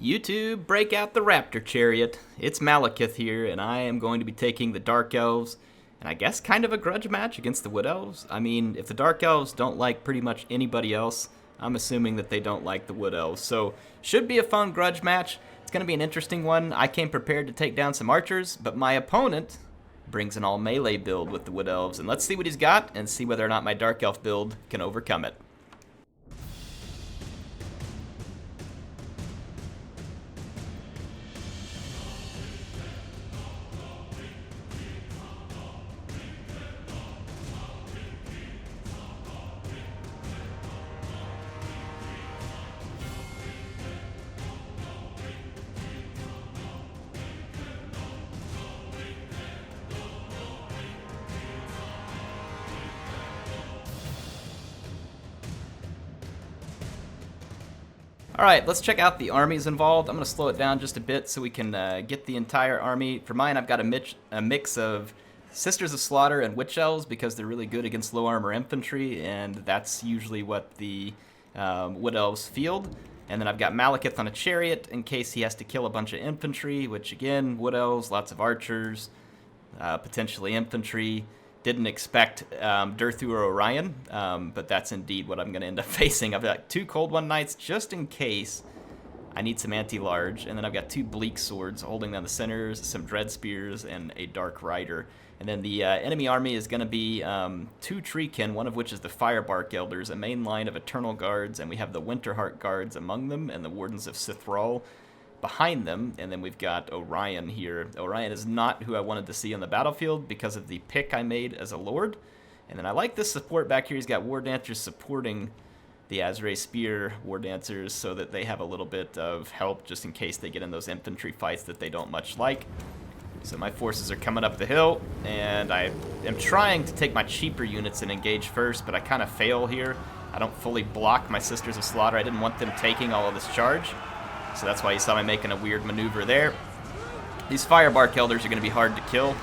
YouTube, break out the Raptor Chariot. It's Malekith here, and I am going to be taking the Dark Elves, and I guess kind of a grudge match against the Wood Elves. I mean, if the Dark Elves don't like pretty much anybody else, I'm assuming that they don't like the Wood Elves. So, should be a fun grudge match. It's going to be an interesting one. I came prepared to take down some archers, but my opponent brings an all melee build with the Wood Elves, and let's see what he's got and see whether or not my Dark Elf build can overcome it. Alright, let's check out the armies involved. I'm going to slow it down just a bit so we can get the entire army. For mine, I've got a mix of Sisters of Slaughter and Witch Elves because they're really good against low armor infantry, and that's usually what the Wood Elves field. And then I've got Malekith on a chariot in case he has to kill a bunch of infantry, which again, Wood Elves, lots of archers, potentially infantry. Didn't expect Durthu or Orion, but that's indeed what I'm going to end up facing. I've got 2 Cold One Knights just in case I need some anti-large, and then I've got 2 Bleak Swords holding down the centers, some Dread Spears, and a Dark Rider. And then the enemy army is going to be 2 Treekin, one of which is the Firebark Elders, a main line of Eternal Guards, and we have the Winterheart Guards among them, and the Wardens of Sithral behind them, and then we've got Orion here. Orion is not who I wanted to see on the battlefield because of the pick I made as a Lord. And then I like this support back here. He's got War Dancers supporting the Azrae Spear War Dancers so that they have a little bit of help just in case they get in those infantry fights that they don't much like. So my forces are coming up the hill, and I am trying to take my cheaper units and engage first, but I kind of fail here. I don't fully block my Sisters of Slaughter. I didn't want them taking all of this charge. So that's why you saw me making a weird maneuver there. These Firebark Elders are going to be hard to kill.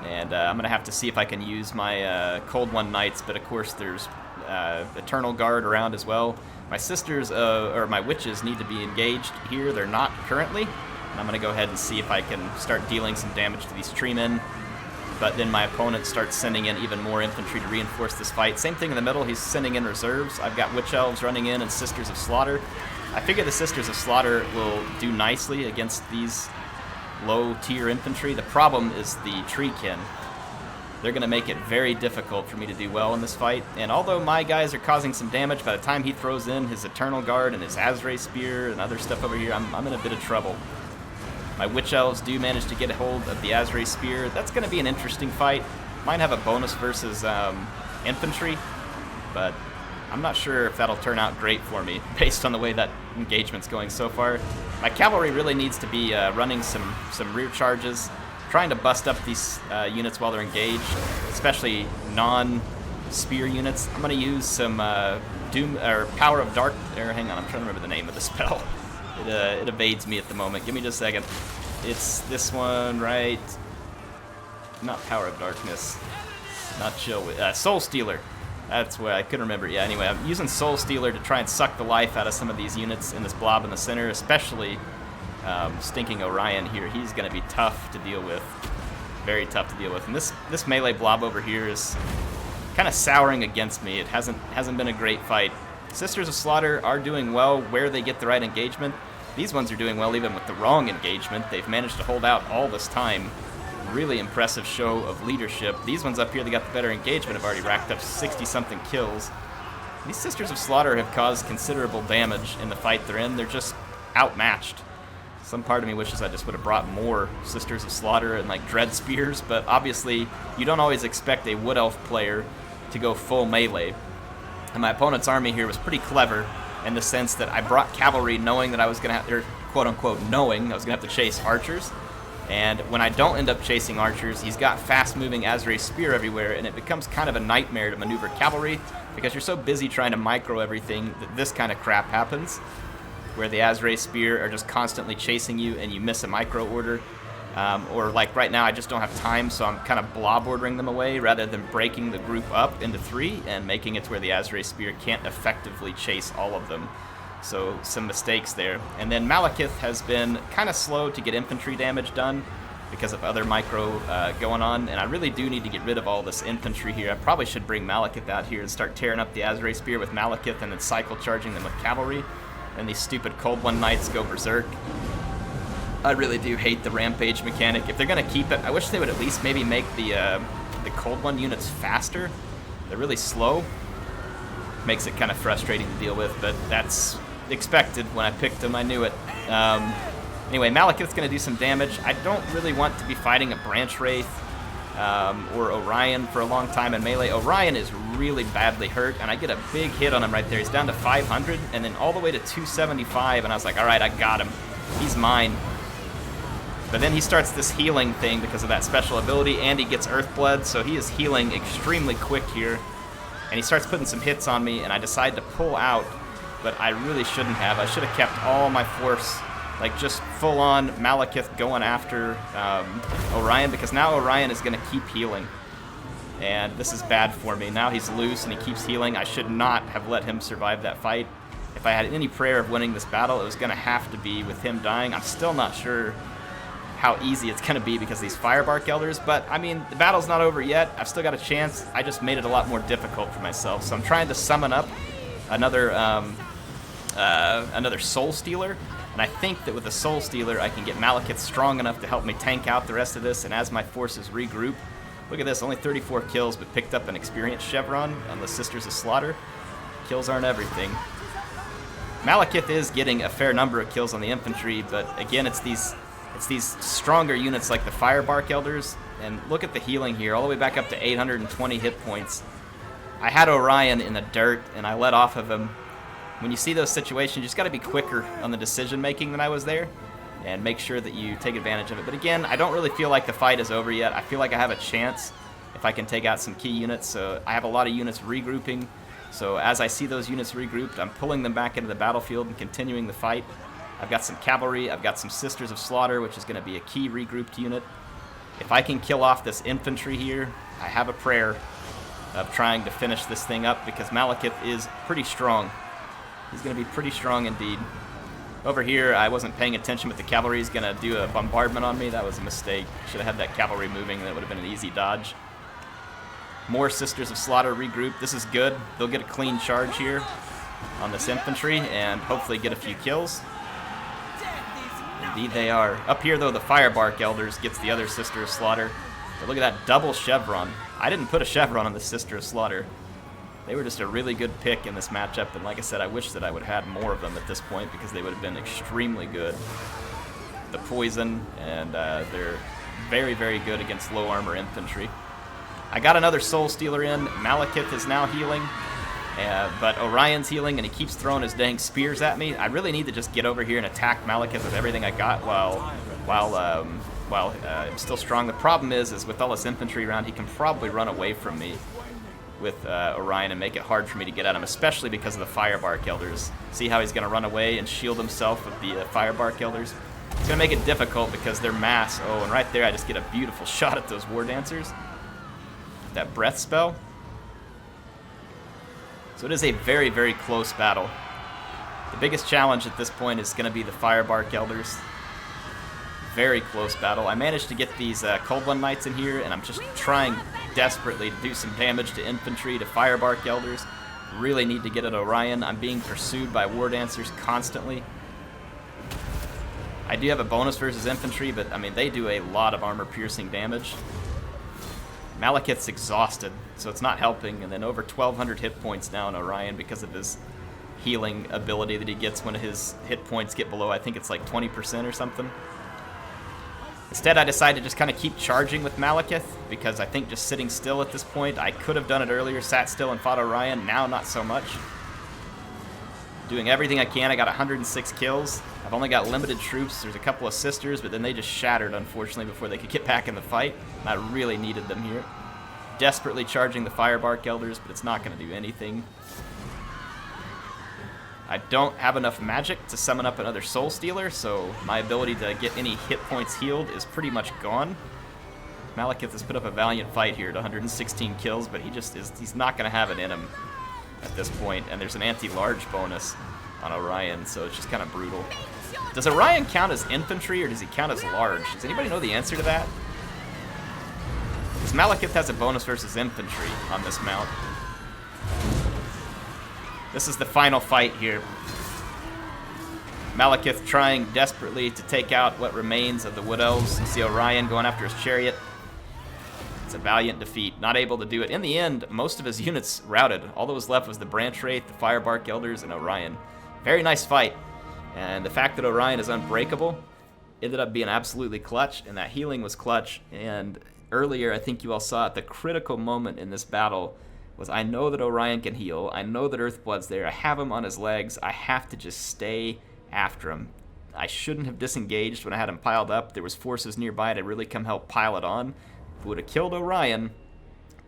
And I'm going to have to see if I can use my Cold One Knights. But of course there's Eternal Guard around as well. My sisters, or my witches, need to be engaged here. They're not currently. And I'm going to go ahead and see if I can start dealing some damage to these treemen. But then my opponent starts sending in even more infantry to reinforce this fight. Same thing in the middle. He's sending in reserves. I've got Witch Elves running in and Sisters of Slaughter. I figure the Sisters of Slaughter will do nicely against these low-tier infantry. The problem is the Treekin. They're going to make it very difficult for me to do well in this fight. And although my guys are causing some damage, by the time he throws in his Eternal Guard and his Azrae Spear and other stuff over here, I'm in a bit of trouble. My Witch Elves do manage to get a hold of the Azrae Spear. That's going to be an interesting fight. Might have a bonus versus infantry, but I'm not sure if that'll turn out great for me based on the way that engagement's going so far. My cavalry really needs to be running some rear charges, trying to bust up these units while they're engaged, especially non-spear units. I'm going to use some Doom or Power of Dark. Hang on, I'm trying to remember the name of the spell. It evades me at the moment. Give me just a second. It's this one, right? Not Power of Darkness. Not Chill. Soul Stealer. That's what I couldn't remember. Yeah, anyway, I'm using Soul Stealer to try and suck the life out of some of these units in this blob in the center, especially Stinking Orion here. He's going to be tough to deal with. Very tough to deal with. And this melee blob over here is kind of souring against me. It hasn't been a great fight. Sisters of Slaughter are doing well where they get the right engagement. These ones are doing well even with the wrong engagement. They've managed to hold out all this time. Really impressive show of leadership. These ones up here, they got the better engagement, have already racked up 60-something kills. These Sisters of Slaughter have caused considerable damage in the fight they're in. They're just outmatched. Some part of me wishes I just would have brought more Sisters of Slaughter and like Dread Spears, but obviously you don't always expect a Wood Elf player to go full melee. And my opponent's army here was pretty clever in the sense that I brought cavalry knowing that I was going to have, or quote-unquote knowing I was going to have to chase archers. And when I don't end up chasing archers, he's got fast-moving Azrae Spear everywhere, and it becomes kind of a nightmare to maneuver cavalry because you're so busy trying to micro everything that this kind of crap happens, where the Azrae Spear are just constantly chasing you and you miss a micro order. Or like right now, I just don't have time, so I'm kind of blob ordering them away rather than breaking the group up into 3 and making it to where the Azrae Spear can't effectively chase all of them. So some mistakes there. And then Malekith has been kind of slow to get infantry damage done because of other micro going on, and I really do need to get rid of all this infantry here. I probably should bring Malekith out here and start tearing up the Azure Spear with Malekith and then cycle charging them with cavalry. And these stupid Cold One Knights go berserk. I really do hate the Rampage mechanic. If they're going to keep it, I wish they would at least maybe make the Cold One units faster. They're really slow. Makes it kind of frustrating to deal with, but that's expected. When I picked them, I knew it. Anyway, Malekith's going to do some damage. I don't really want to be fighting a Branch Wraith or Orion for a long time in melee. Orion is really badly hurt, and I get a big hit on him right there. He's down to 500, and then all the way to 275, and I was like, all right, I got him. He's mine. But then he starts this healing thing because of that special ability, and he gets Earthblood, so he is healing extremely quick here. And he starts putting some hits on me, and I decide to pull out, but I really shouldn't have. I should have kept all my force, like just full-on Malekith going after Orion, because now Orion is going to keep healing. And this is bad for me. Now he's loose, and he keeps healing. I should not have let him survive that fight. If I had any prayer of winning this battle, it was going to have to be with him dying. I'm still not sure how easy it's going to be because of these Firebark Elders, but I mean, the battle's not over yet. I've still got a chance. I just made it a lot more difficult for myself. So I'm trying to summon up another Soul Stealer, and I think that with a Soul Stealer, I can get Malekith strong enough to help me tank out the rest of this, and as my forces regroup, look at this, only 34 kills, but picked up an experience chevron on the Sisters of Slaughter. Kills aren't everything. Malekith is getting a fair number of kills on the infantry, but again, it's these stronger units like the Firebark Elders, and look at the healing here, all the way back up to 820 hit points. I had Orion in the dirt, and I let off of him. When you see those situations, you just got to be quicker on the decision making than I was there, and make sure that you take advantage of it. But again, I don't really feel like the fight is over yet. I feel like I have a chance if I can take out some key units, so I have a lot of units regrouping. So as I see those units regrouped, I'm pulling them back into the battlefield and continuing the fight. I've got some cavalry, I've got some Sisters of Slaughter, which is going to be a key regrouped unit. If I can kill off this infantry here, I have a prayer of trying to finish this thing up, because Malekith is pretty strong. He's going to be pretty strong indeed. Over here, I wasn't paying attention, but the cavalry is going to do a bombardment on me. That was a mistake. Should have had that cavalry moving, and that would have been an easy dodge. More Sisters of Slaughter regroup. This is good. They'll get a clean charge here on this infantry, and hopefully get a few kills. Indeed they are. Up here, though, the Firebark Elders gets the other Sister of Slaughter. But look at that double chevron. I didn't put a chevron on the Sister of Slaughter. They were just a really good pick in this matchup, and like I said, I wish that I would have had more of them at this point, because they would have been extremely good. The poison, and they're very, very good against low armor infantry. I got another Soul Stealer in. Malekith is now healing. But Orion's healing, and he keeps throwing his dang spears at me. I really need to just get over here and attack Malekith with everything I got while I'm still strong. The problem is with all this infantry around, he can probably run away from me with Orion and make it hard for me to get at him, especially because of the Firebark Elders. See how he's going to run away and shield himself with the Firebark Elders? It's going to make it difficult because they're mass. Oh, and right there I just get a beautiful shot at those War Dancers. That breath spell. So it is a very, very close battle. The biggest challenge at this point is going to be the Firebark Elders. Very close battle. I managed to get these Cold One Knights in here, and I'm just trying desperately to do some damage to infantry, to Firebark Elders. Really need to get at Orion. I'm being pursued by War Dancers constantly. I do have a bonus versus infantry, but I mean, they do a lot of armor-piercing damage. Malekith's exhausted, so it's not helping, and then over 1,200 hit points now in Orion because of his healing ability that he gets when his hit points get below, I think it's like 20% or something. Instead, I decided to just kind of keep charging with Malekith, because I think just sitting still at this point, I could have done it earlier, sat still and fought Orion, now not so much. Doing everything I can. I got 106 kills. I've only got limited troops. There's a couple of Sisters, but then they just shattered, unfortunately, before they could get back in the fight. I really needed them here. Desperately charging the Firebark Elders, but it's not going to do anything. I don't have enough magic to summon up another Soul Stealer, so my ability to get any hit points healed is pretty much gone. Malekith has put up a valiant fight here at 116 kills, but he's not going to have it in him at this point, and there's an anti-large bonus on Orion, so it's just kind of brutal. Does Orion count as infantry, or does he count as large? Does anybody know the answer to that? Because Malekith has a bonus versus infantry on this mount. This is the final fight here. Malekith trying desperately to take out what remains of the Wood Elves. You see Orion going after his chariot. It's a valiant defeat. Not able to do it. In the end, most of his units routed. All that was left was the Branch Wraith, the Firebark Elders, and Orion. Very nice fight. And the fact that Orion is unbreakable ended up being absolutely clutch, and that healing was clutch. And earlier, I think you all saw it, the critical moment in this battle was, I know that Orion can heal. I know that Earthblood's there. I have him on his legs. I have to just stay after him. I shouldn't have disengaged when I had him piled up. There was forces nearby to really come help pile it on. If we would have killed Orion,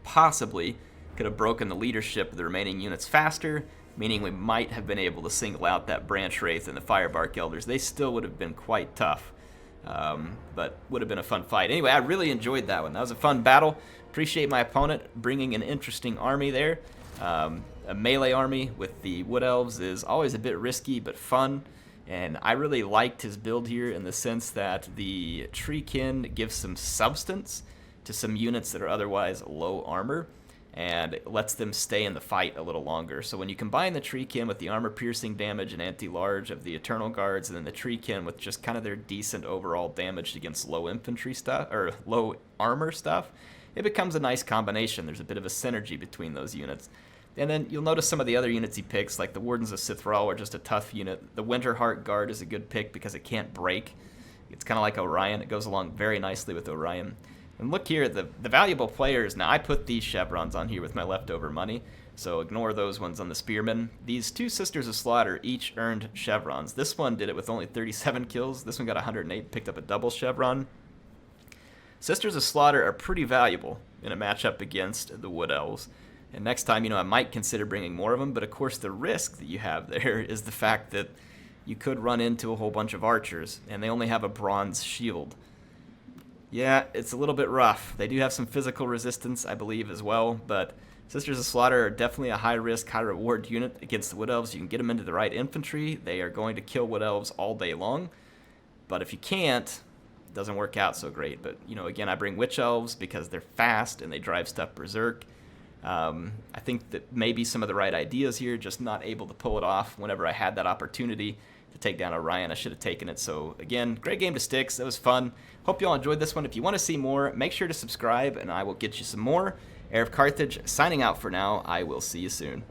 possibly could have broken the leadership of the remaining units faster, meaning we might have been able to single out that Branch Wraith and the Firebark Elders. They still would have been quite tough, but would have been a fun fight. Anyway, I really enjoyed that one. That was a fun battle. Appreciate my opponent bringing an interesting army there. A melee army with the Wood Elves is always a bit risky but fun, and I really liked his build here in the sense that the Treekin gives some substance to some units that are otherwise low armor, and it lets them stay in the fight a little longer. So when you combine the Treekin with the armor-piercing damage and anti-large of the Eternal Guards, and then the Treekin with just kind of their decent overall damage against low infantry stuff, or low armor stuff, it becomes a nice combination. There's a bit of a synergy between those units. And then you'll notice some of the other units he picks, like the Wardens of Sithral are just a tough unit. The Winterheart Guard is a good pick because it can't break. It's kind of like Orion. It goes along very nicely with Orion. And look here, the valuable players. Now, I put these chevrons on here with my leftover money, so ignore those ones on the Spearmen. These two Sisters of Slaughter each earned chevrons. This one did it with only 37 kills. This one got 108, picked up a double chevron. Sisters of Slaughter are pretty valuable in a matchup against the Wood Elves. And next time, I might consider bringing more of them, but of course the risk that you have there is the fact that you could run into a whole bunch of archers, and they only have a bronze shield. Yeah, it's a little bit rough. They do have some physical resistance, I believe, as well, but Sisters of Slaughter are definitely a high-risk, high-reward unit against the Wood Elves. You can get them into the right infantry. They are going to kill Wood Elves all day long, but if you can't, it doesn't work out so great. But, again, I bring Witch Elves because they're fast and they drive stuff berserk. I think that maybe some of the right ideas here, just not able to pull it off whenever I had that opportunity to take down Orion. I should have taken it. So again, great game to Styx. That was fun. Hope you all enjoyed this one. If you want to see more, make sure to subscribe and I will get you some more. HeirofCarthage signing out for now. I will see you soon.